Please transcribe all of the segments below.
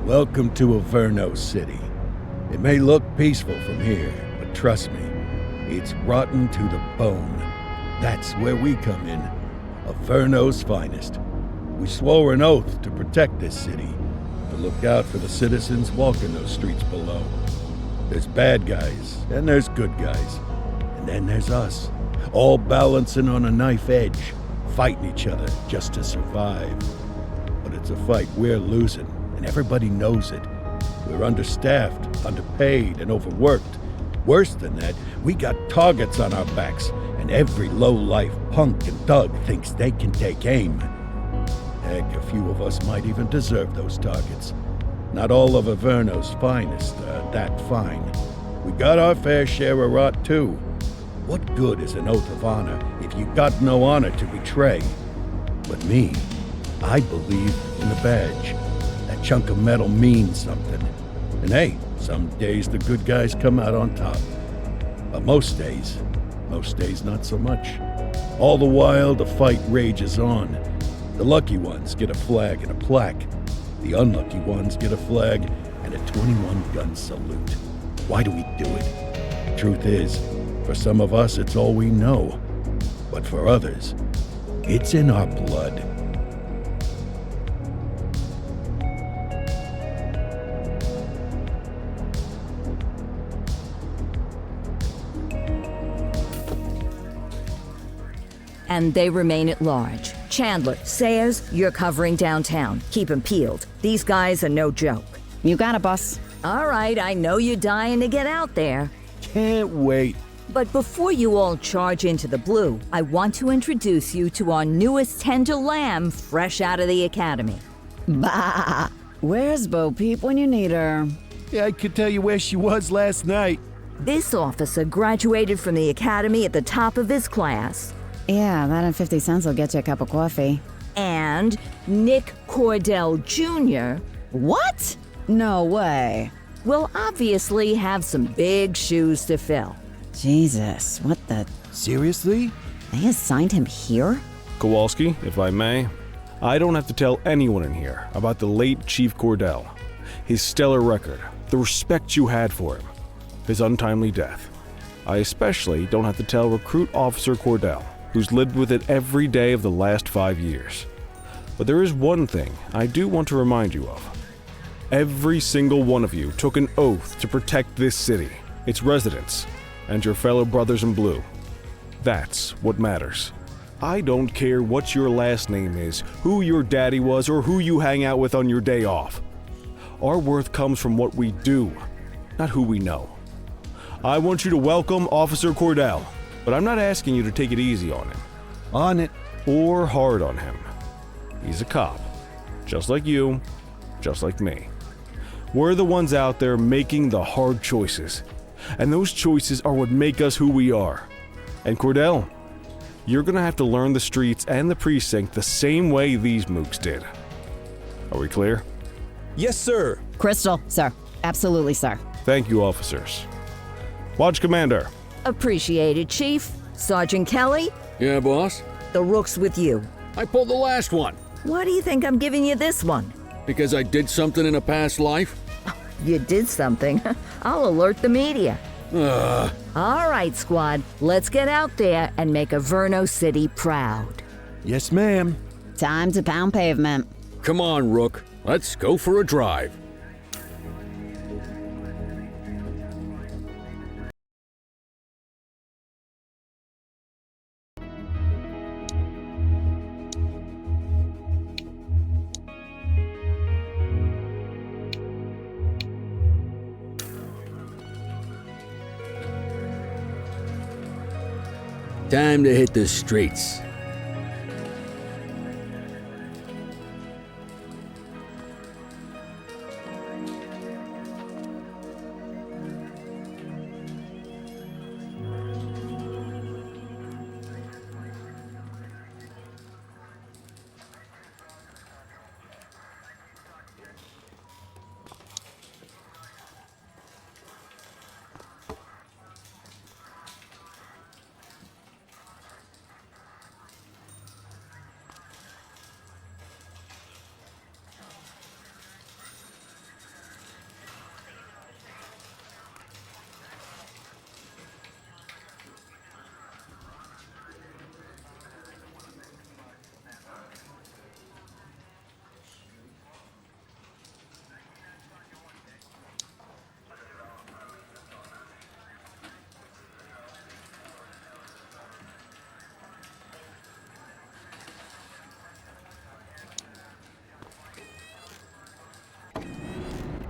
Welcome to Averno City. It may look peaceful from here, but trust me, it's rotten to the bone. That's where we come in. Averno's finest. We swore an oath to protect this city, to look out for the citizens walking those streets below. There's bad guys, and there's good guys. And then there's us, all balancing on a knife edge, fighting each other just to survive. But it's a fight we're losing, and everybody knows it. We're understaffed, underpaid, and overworked. Worse than that, we got targets on our backs, and every low-life punk and thug thinks they can take aim. Heck, a few of us might even deserve those targets. Not all of Averno's finest are that fine. We got our fair share of rot, too. What good is an oath of honor if you got no honor to betray? But me, I believe in the badge. That chunk of metal means something. And hey, some days the good guys come out on top. But most days not so much. All the while, the fight rages on. The lucky ones get a flag and a plaque. The unlucky ones get a flag and a 21-gun salute. Why do we do it? Truth is, for some of us, it's all we know. But for others, it's in our blood. And they remain at large. Chandler, Sayers, you're covering downtown. Keep 'em peeled. These guys are no joke. You got it, boss. All right, I know you're dying to get out there. Can't wait. But before you all charge into the blue, I want to introduce you to our newest tender lamb fresh out of the academy. Bah! Where's Bo Peep when you need her? Yeah, I could tell you where she was last night. This officer graduated from the academy at the top of his class. Yeah, that and 50 cents will get you a cup of coffee. And Nick Cordell Jr. What? No way. will obviously have some big shoes to fill. Jesus, what the... Seriously? They assigned him here? Kowalski, if I may, I don't have to tell anyone in here about the late Chief Cordell, his stellar record, the respect you had for him, his untimely death. I especially don't have to tell Recruit Officer Cordell, who's lived with it every day of the last 5 years. But there is one thing I do want to remind you of. Every single one of you took an oath to protect this city, its residents, and your fellow brothers in blue. That's what matters. I don't care what your last name is, who your daddy was, or who you hang out with on your day off. Our worth comes from what we do, not who we know. I want you to welcome Officer Cordell, but I'm not asking you to take it easy on him. On it. Or hard on him. He's a cop, just like you, just like me. We're the ones out there making the hard choices, and those choices are what make us who we are. And Cordell, you're gonna have to learn the streets and the precinct the same way these mooks did. Are we clear? Yes, sir. Crystal, sir. Absolutely, sir. Thank you, officers. Watch Commander. Appreciated, Chief. Sergeant Kelly, Yeah, boss? the rook's with you. I pulled the last one. Why do you think I'm giving you this one? Because I did something in a past life? You did something. I'll alert the media. All right, squad. Let's get out there and make Averno City proud. Yes, ma'am. Time to pound pavement. Come on, Rook. Let's go for a drive. Time to hit the streets.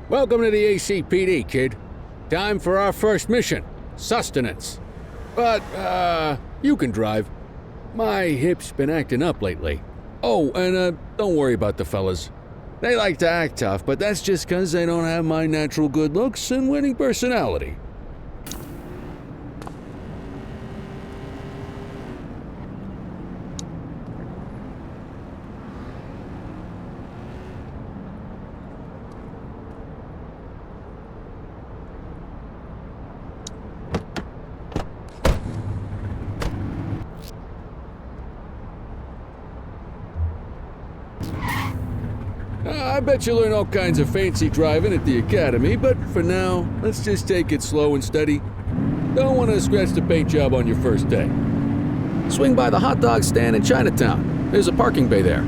Welcome to the ACPD, kid. Time for our first mission, sustenance. But, you can drive. My hip's been acting up lately. Oh, and, don't worry about the fellas. They like to act tough, but that's just 'cause they don't have my natural good looks and winning personality. I bet you learn all kinds of fancy driving at the academy, but for now, let's just take it slow and steady. Don't want to scratch the paint job on your first day. Swing by the hot dog stand in Chinatown. There's a parking bay there.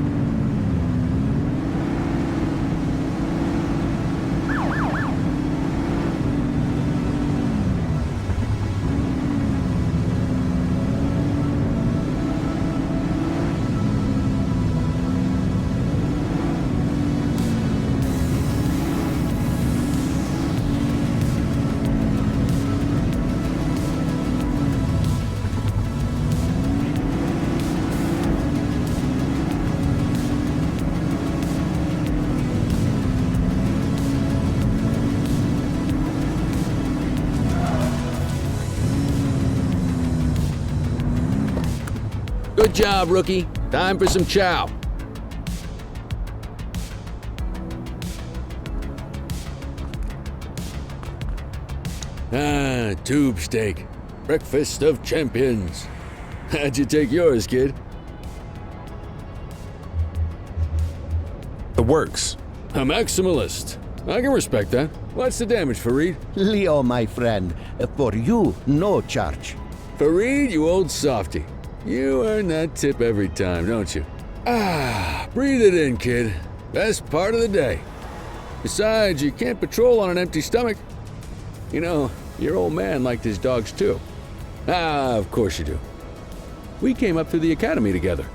Good job, rookie. Time for some chow. Tube steak. Breakfast of champions. How'd you take yours, kid? The works. A maximalist. I can respect that. What's the damage, Fareed? Leo, my friend, for you, no charge. Fareed, you old softy. You earn that tip every time, don't you? Breathe it in, kid. Best part of the day. Besides, you can't patrol on an empty stomach. You know, your old man liked his dogs too. Of course you do. We came up through the academy together.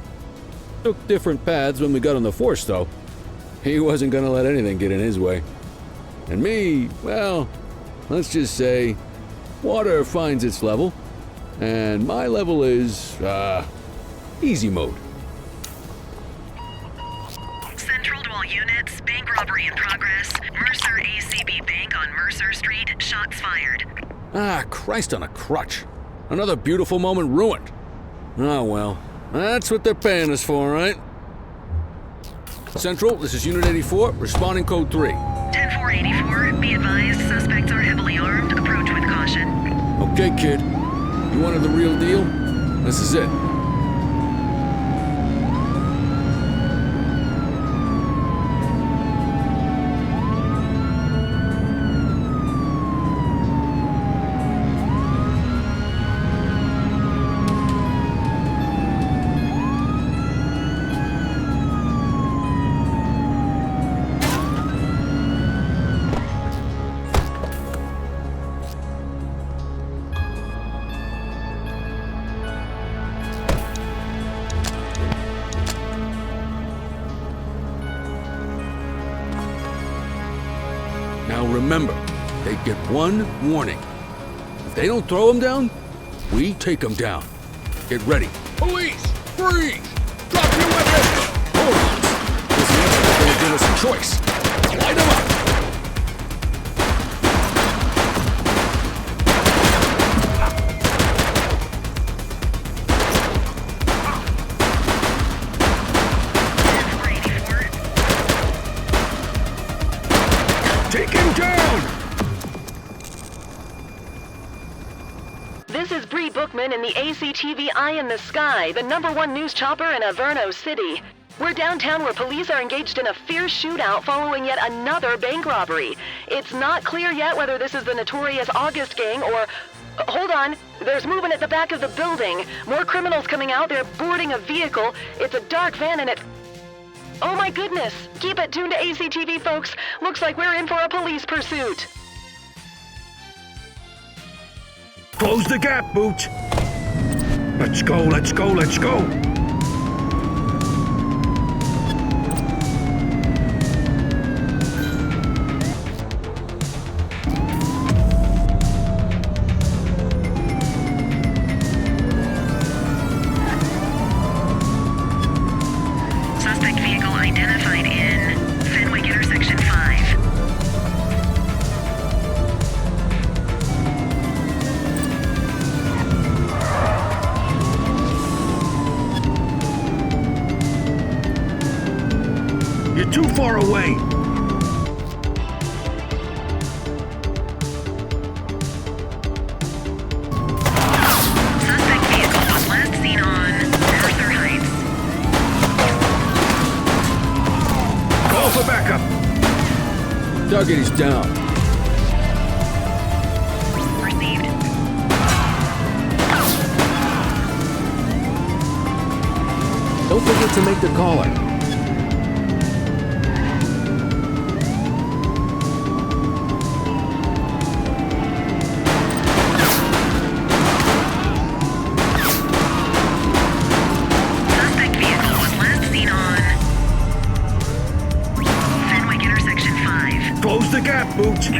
Took different paths when we got on the force, though. He wasn't gonna let anything get in his way. And me, well, let's just say, water finds its level. And my level is, easy mode. Central to all units, bank robbery in progress. Mercer ACB Bank on Mercer Street, shots fired. Christ on a crutch. Another beautiful moment ruined. Oh well, that's what they're paying us for, right? Central, this is Unit 84, responding code 3. 10-484, be advised, suspects are heavily armed, approach with caution. Okay, kid. You wanted the real deal? This is it. Now remember, they get one warning. If they don't throw them down, we take them down. Get ready. Police! Freeze! Drop your weapon! Hold on. This is going to give us a choice. Light them up! Take him down! This is Bree Bookman in the ACTV Eye in the Sky, the #1 news chopper in Averno City. We're downtown where police are engaged in a fierce shootout following yet another bank robbery. It's not clear yet whether this is the notorious August gang or... Hold on, there's movement at the back of the building. More criminals coming out, they're boarding a vehicle. It's a dark van and it... Oh my goodness! Keep it tuned to ACTV, folks. Looks like we're in for a police pursuit. Close the gap, Booch. Let's go, let's go, let's go. You're too far away. Suspect vehicle was last seen on Arthur Heights. Call for backup. Target is down. Received. Don't forget to make the caller. Suspect vehicle was last seen on Fenwick intersection 5. Close the gap, Booch.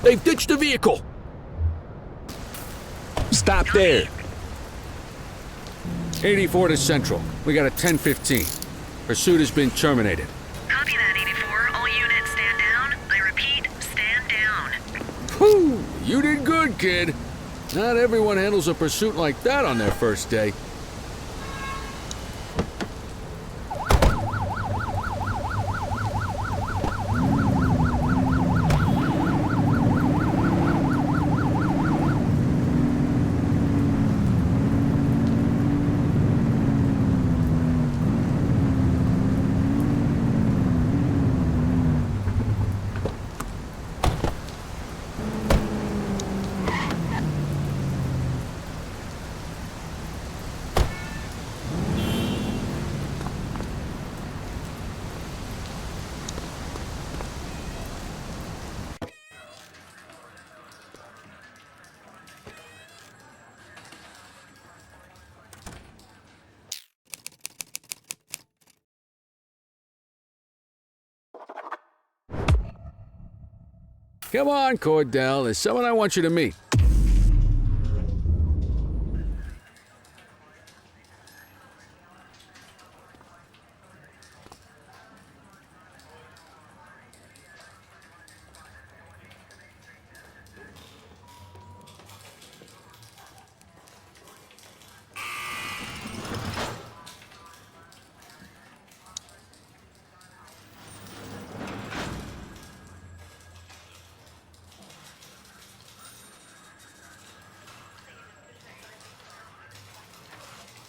They've ditched the vehicle. Stop there. 84 to Central. We got a 10:15. Pursuit has been terminated. Copy that, 84. All units stand down. I repeat, stand down. Whew! You did good, kid. Not everyone handles a pursuit like that on their first day. Come on, Cordell. There's someone I want you to meet.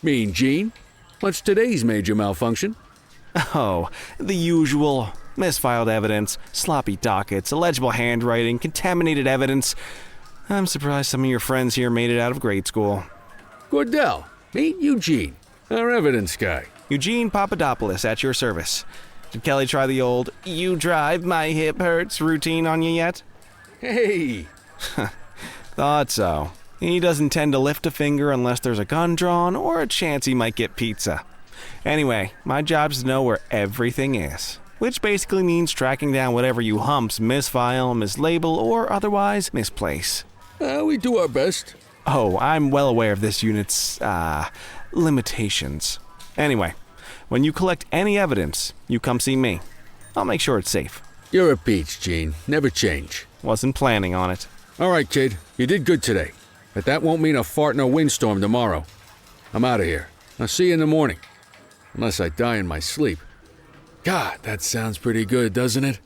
Mean Gene? What's today's major malfunction? Oh, the usual. Misfiled evidence, sloppy dockets, illegible handwriting, contaminated evidence. I'm surprised some of your friends here made it out of grade school. Cordell, meet Eugene, our evidence guy. Eugene Papadopoulos at your service. Did Kelly try the old, "you drive, my hip hurts" routine on you yet? Hey! Thought so. He doesn't tend to lift a finger unless there's a gun drawn or a chance he might get pizza. Anyway, my job's to know where everything is, which basically means tracking down whatever you humps misfile, mislabel, or otherwise misplace. We do our best. Oh, I'm well aware of this unit's, limitations. Anyway, when you collect any evidence, you come see me. I'll make sure it's safe. You're a peach, Gene. Never change. Wasn't planning on it. All right, kid. You did good today. But that won't mean a fart in a windstorm tomorrow. I'm out of here. I'll see you in the morning. Unless I die in my sleep. God, that sounds pretty good, doesn't it?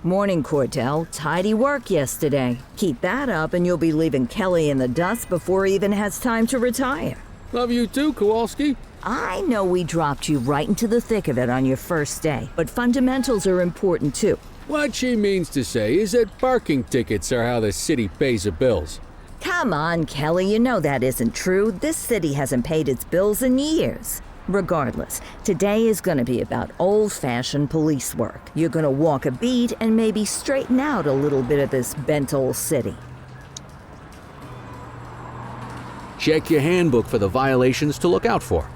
Morning, Cordell. Tidy work yesterday. Keep that up and you'll be leaving Kelly in the dust before he even has time to retire. Love you too, Kowalski. I know we dropped you right into the thick of it on your first day, but fundamentals are important too. What she means to say is that parking tickets are how the city pays the bills. Come on, Kelly, you know that isn't true. This city hasn't paid its bills in years. Regardless, today is gonna be about old-fashioned police work. You're gonna walk a beat and maybe straighten out a little bit of this bent old city. Check your handbook for the violations to look out for.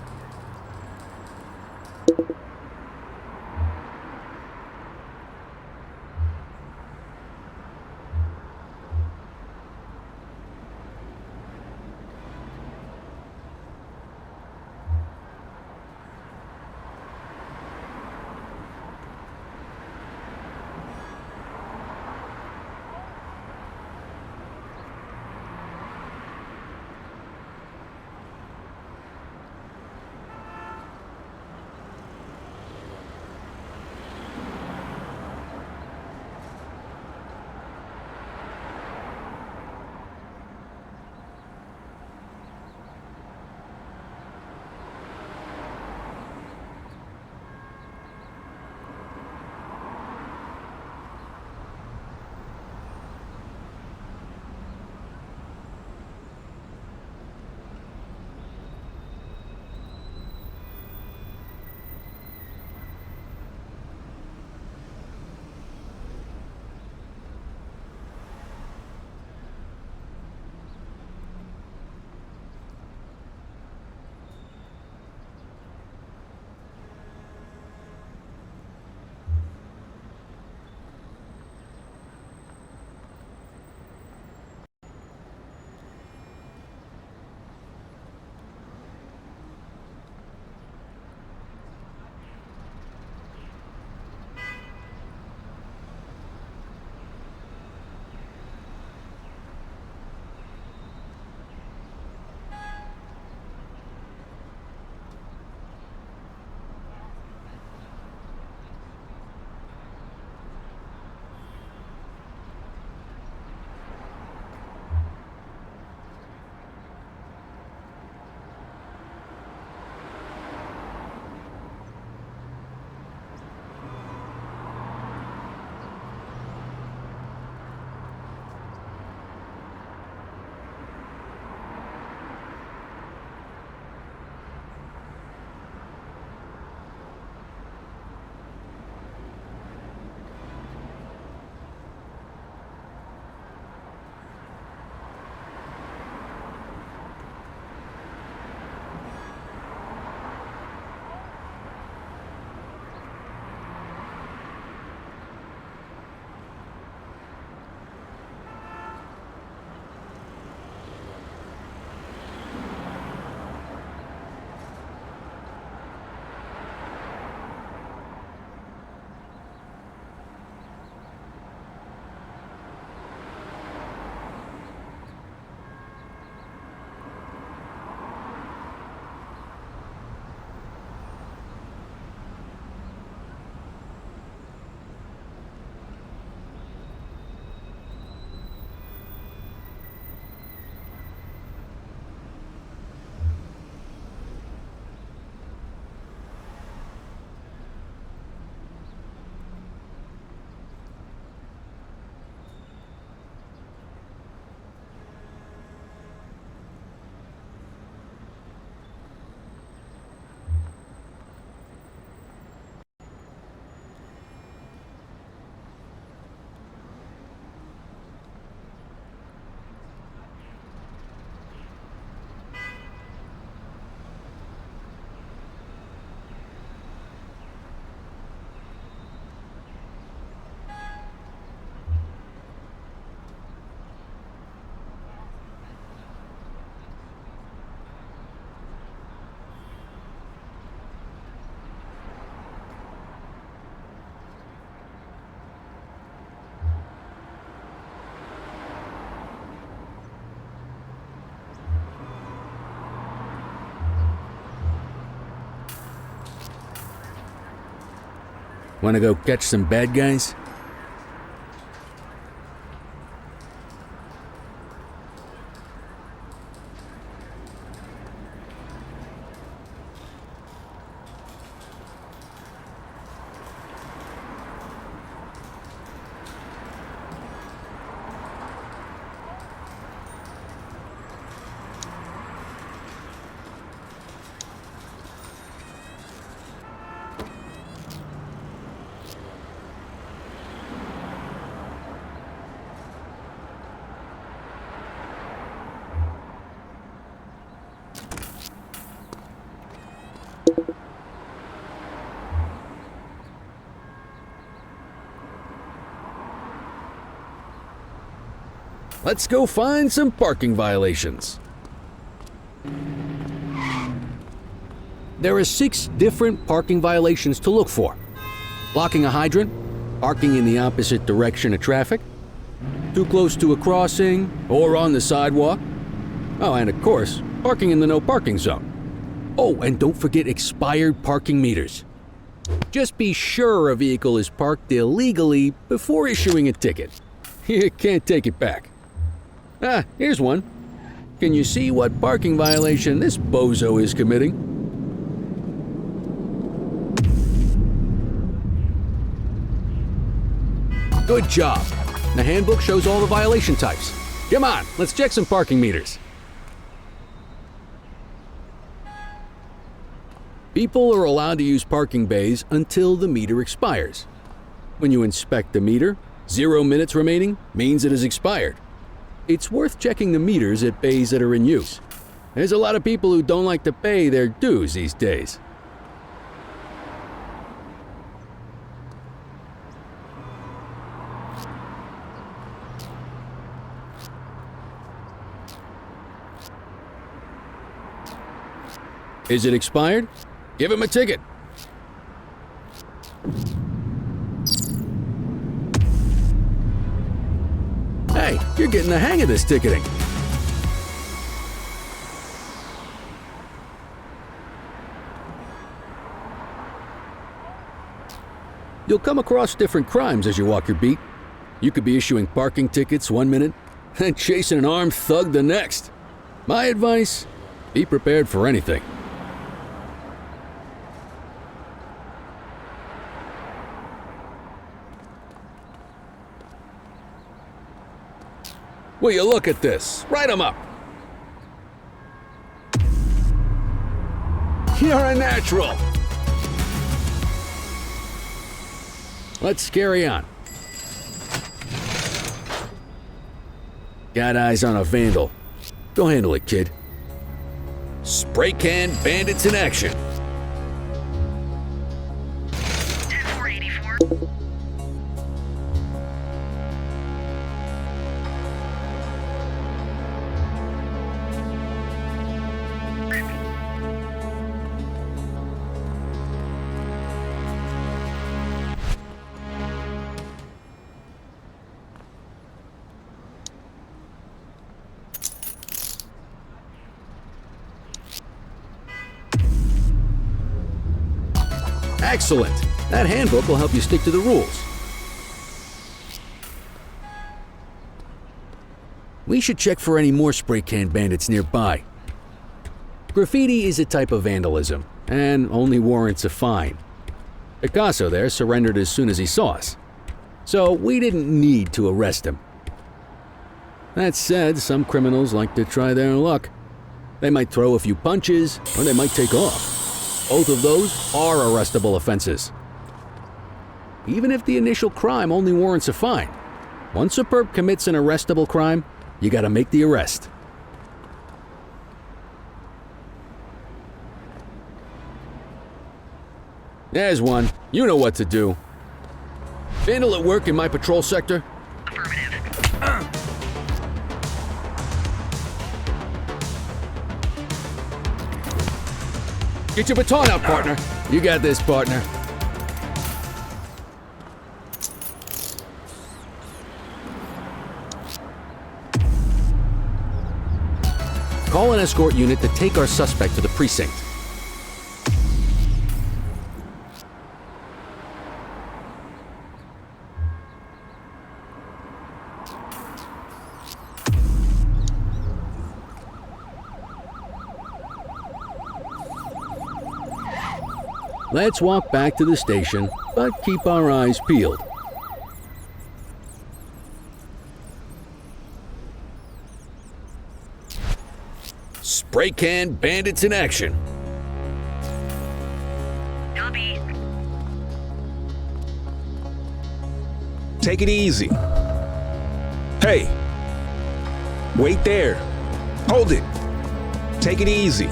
Wanna go catch some bad guys? Let's go find some parking violations. There are 6 different parking violations to look for. Blocking a hydrant, parking in the opposite direction of traffic, too close to a crossing or on the sidewalk. Oh, and of course, parking in the no parking zone. Oh, and don't forget expired parking meters. Just be sure a vehicle is parked illegally before issuing a ticket. You can't take it back. Ah, here's one. Can you see what parking violation this bozo is committing? Good job. The handbook shows all the violation types. Come on, let's check some parking meters. People are allowed to use parking bays until the meter expires. When you inspect the meter, 0 minutes remaining means it has expired. It's worth checking the meters at bays that are in use. There's a lot of people who don't like to pay their dues these days. Is it expired? Give him a ticket. Hey, you're getting the hang of this ticketing. You'll come across different crimes as you walk your beat. You could be issuing parking tickets 1 minute and chasing an armed thug the next. My advice, be prepared for anything. Will you look at this? Write 'em up. You're a natural. Let's carry on. Got eyes on a vandal. Go handle it, kid. Spray can bandits in action. 10484. Excellent. That handbook will help you stick to the rules. We should check for any more spray can bandits nearby. Graffiti is a type of vandalism and only warrants a fine. Picasso there surrendered as soon as he saw us, so we didn't need to arrest him. That said, some criminals like to try their luck. They might throw a few punches, or they might take off. Both of those are arrestable offenses. Even if the initial crime only warrants a fine, once a perp commits an arrestable crime, you gotta make the arrest. There's one. You know what to do. Vandal at work in my patrol sector? Get your baton out, partner. You got this, partner. Call an escort unit to take our suspect to the precinct. Let's walk back to the station, but keep our eyes peeled. Spray can bandits in action. Copy. Take it easy. Hey, wait there. Hold it. Take it easy.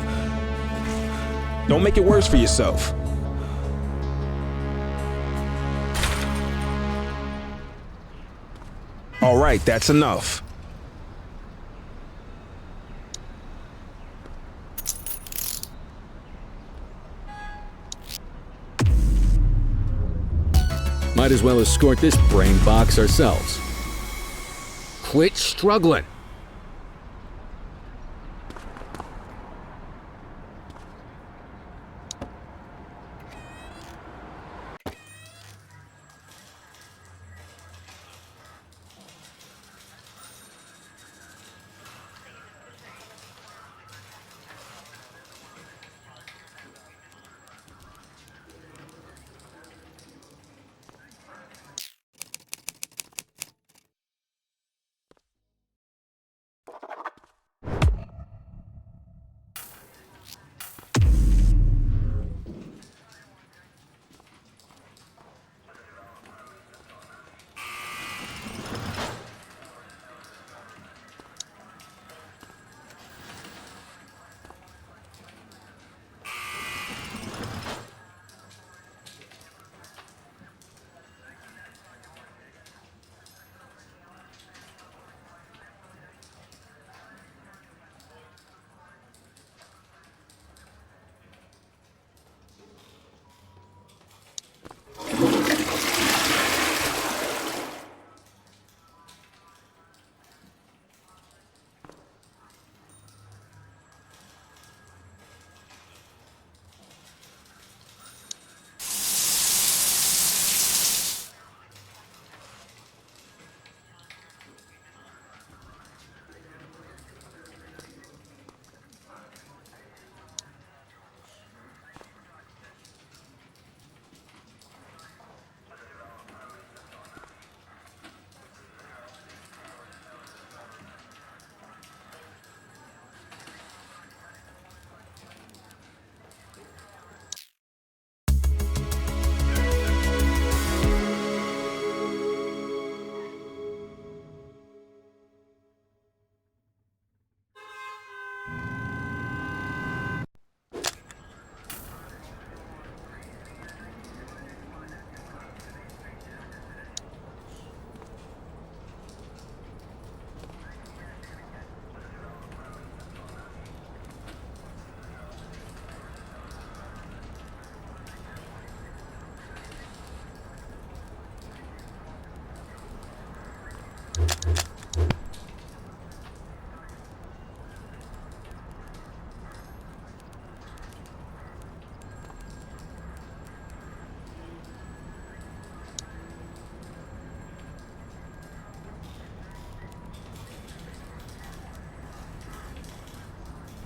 Don't make it worse for yourself. All right, that's enough. Might as well escort this brain box ourselves. Quit struggling.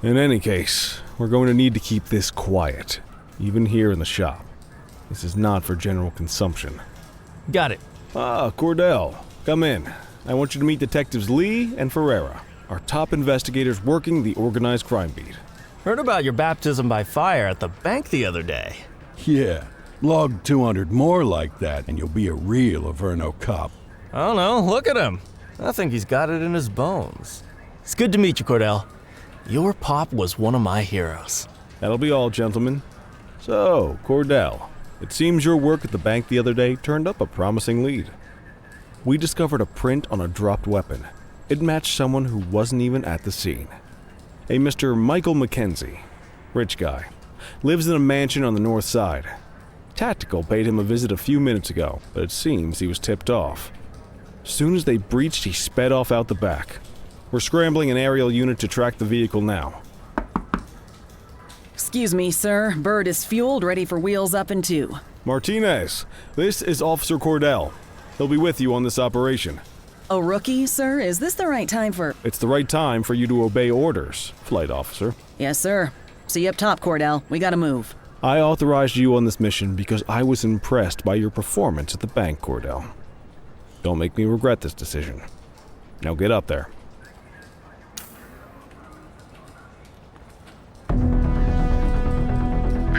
In any case, we're going to need to keep this quiet, even here in the shop. This is not for general consumption. Got it. Ah, Cordell, come in. I want you to meet Detectives Lee and Ferreira, our top investigators working the organized crime beat. Heard about your baptism by fire at the bank the other day. Yeah, log 200 more like that and you'll be a real Averno cop. I don't know, look at him. I think he's got it in his bones. It's good to meet you, Cordell. Your pop was one of my heroes. That'll be all, gentlemen. So, Cordell, it seems your work at the bank the other day turned up a promising lead. We discovered a print on a dropped weapon. It matched someone who wasn't even at the scene. A Mr. Michael Mackenzie, rich guy, lives in a mansion on the north side. Tactical paid him a visit a few minutes ago, but it seems he was tipped off. Soon as they breached, he sped off out the back. We're scrambling an aerial unit to track the vehicle now. Excuse me, sir. Bird is fueled, ready for wheels up in 2. Martinez, this is Officer Cordell. He'll be with you on this operation. A rookie, sir? Is this the right time for... It's the right time for you to obey orders, Flight Officer. Yes, sir. See you up top, Cordell. We gotta move. I authorized you on this mission because I was impressed by your performance at the bank, Cordell. Don't make me regret this decision. Now get up there.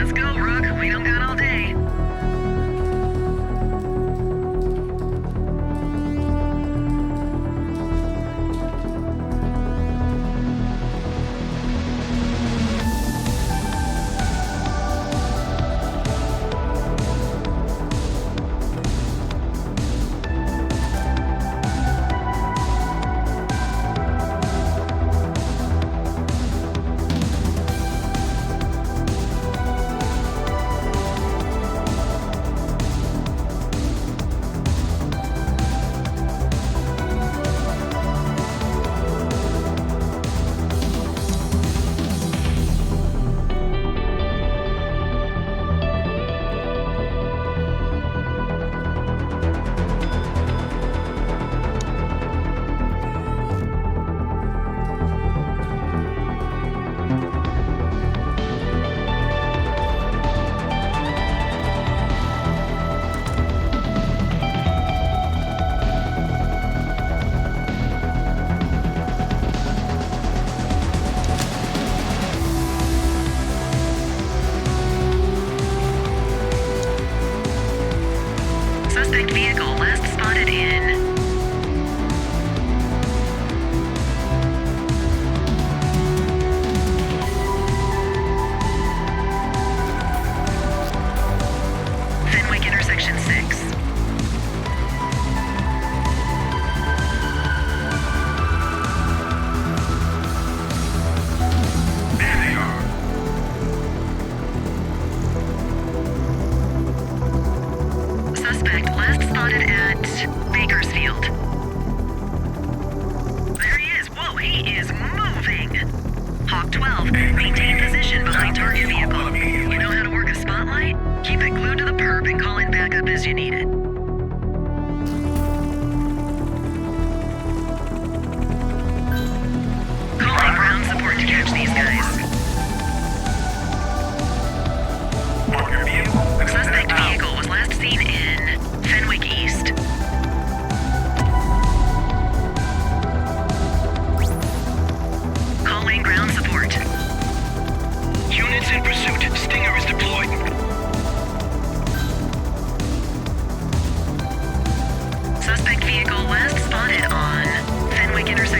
Let's go, Rook. We don't got all day.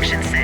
Section 6.